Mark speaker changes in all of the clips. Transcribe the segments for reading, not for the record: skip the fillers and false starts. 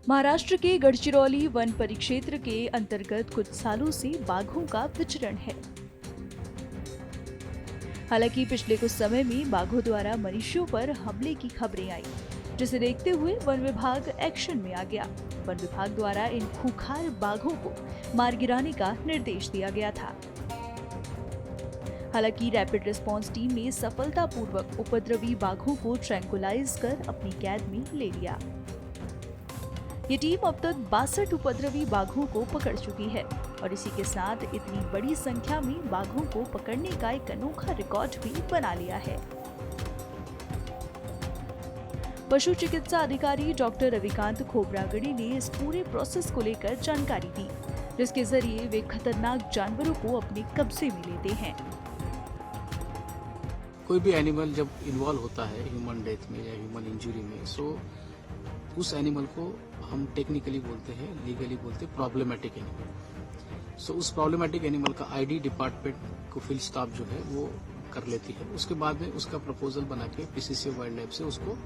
Speaker 1: महाराष्ट्र के गढ़चिरौली वन परिक्षेत्र के अंतर्गत कुछ सालों से बाघों का विचरण है। हालांकि पिछले कुछ समय में बाघों द्वारा मनुष्यों पर हमले की खबरें आई, जिसे देखते हुए वन विभाग एक्शन में आ गया। वन विभाग द्वारा इन खूंखार बाघों को मार गिराने का निर्देश दिया गया था। हालांकि रैपिड रिस्पांस टीम ने सफलतापूर्वक उपद्रवी बाघों को ट्रैंकुलाइज कर अपनी कैद में ले लिया। ये टीम अब तक 62 उपद्रवी बाघों को पकड़ चुकी है और इसी के साथ इतनी बड़ी संख्या में बाघों को पकड़ने का एक अनोखा रिकॉर्ड भी बना लिया है। पशु चिकित्सा अधिकारी डॉक्टर रविकांत खोब्रागड़े ने इस पूरे प्रोसेस को लेकर जानकारी दी, जिसके जरिए वे खतरनाक जानवरों को अपने कब्जे में लेते हैं।
Speaker 2: कोई भी एनिमल जब इन्वॉल्व होता है ह्यूमन डेथ में या ह्यूमन इंजरी में, सो उस एनिमल को हम टेक्निकली बोलते हैं, लीगली बोलते हैं प्रॉब्लमेटिक एनिमल। सो उस प्रॉब्लमेटिक एनिमल का आईडी डिपार्टमेंट को फील्ड स्टाफ जो है वो कर लेती है। उसके बाद में उसका प्रपोजल बना के पीसीसी वाइल्ड लाइफ से उसको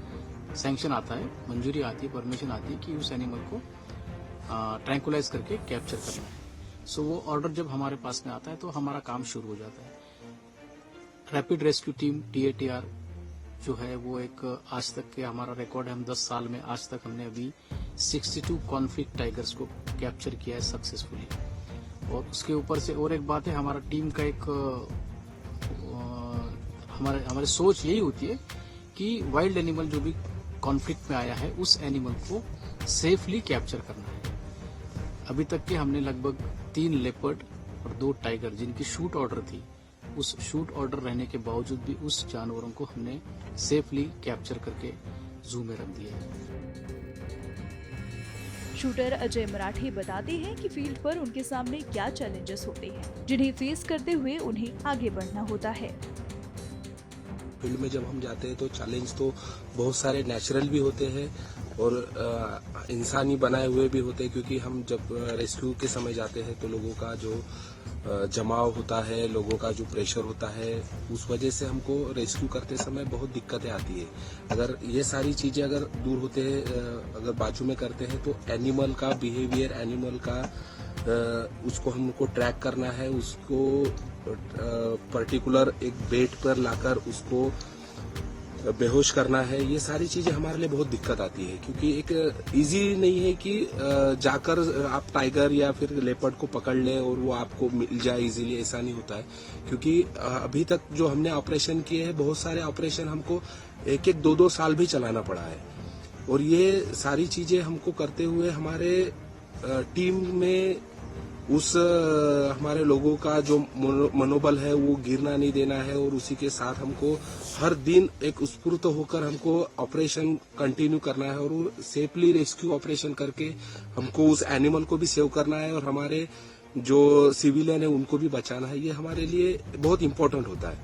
Speaker 2: सैंक्शन आता है, मंजूरी आती है, परमिशन आती है कि उस एनिमल को ट्रैंकुलाइज करके कैप्चर करना है। सो वो ऑर्डर जब हमारे पास में आता है तो हमारा काम शुरू हो जाता है। रैपिड रेस्क्यू टीम TATR जो है वो एक आज तक के हमारा रिकॉर्ड है, हम 10 साल में आज तक हमने अभी 62 कॉन्फ्लिक्ट टाइगर्स को कैप्चर किया है सक्सेसफुली। और उसके ऊपर से और एक बात है, हमारा टीम का एक हमारे सोच यही होती है कि वाइल्ड एनिमल जो भी कॉन्फ्लिक्ट में आया है उस एनिमल को सेफली कैप्चर करना है। अभी तक के हमने लगभग 3 लेपर्ड और 2 टाइगर जिनकी शूट ऑर्डर थी, उस शूट ऑर्डर रहने के बावजूद भी उस जानवरों को हमने सेफली कैप्चर करके जू में रख दिया है।
Speaker 1: शूटर अजय मराठे बताते हैं कि फील्ड पर उनके सामने क्या चैलेंजेस होते हैं, जिन्हें फेस करते हुए उन्हें आगे बढ़ना होता है।
Speaker 3: फील्ड में जब हम जाते हैं तो चैलेंज तो बहुत सारे नेचुरल भी होते हैं और इंसानी बनाए हुए भी होते हैं, क्योंकि हम जब रेस्क्यू के समय जाते हैं तो लोगों का जो जमाव होता है, लोगों का जो प्रेशर होता है, उस वजह से हमको रेस्क्यू करते समय बहुत दिक्कतें आती है। अगर ये सारी चीजें अगर दूर होते हैं, अगर बाजू में करते हैं तो एनिमल का बिहेवियर, एनिमल का उसको हमको ट्रैक करना है, उसको पर्टिकुलर एक बेट पर लाकर उसको बेहोश करना है, ये सारी चीजें हमारे लिए बहुत दिक्कत आती है, क्योंकि एक इजी नहीं है कि जाकर आप टाइगर या फिर लेपर्ड को पकड़ लें और वो आपको मिल जाए इजीली, ऐसा नहीं होता है। क्योंकि अभी तक जो हमने ऑपरेशन किए हैं, बहुत सारे ऑपरेशन हमको 1-1, 2-2 साल भी चलाना पड़ा है। और ये सारी चीजें हमको करते हुए हमारे टीम में उस हमारे लोगों का जो मनोबल है वो गिरना नहीं देना है, और उसी के साथ हमको हर दिन एक स्फूर्त होकर हमको ऑपरेशन कंटिन्यू करना है और सेफली रेस्क्यू ऑपरेशन करके हमको उस एनिमल को भी सेव करना है और हमारे जो सिविलियन है उनको भी बचाना है। ये हमारे लिए बहुत इम्पोर्टेंट होता है।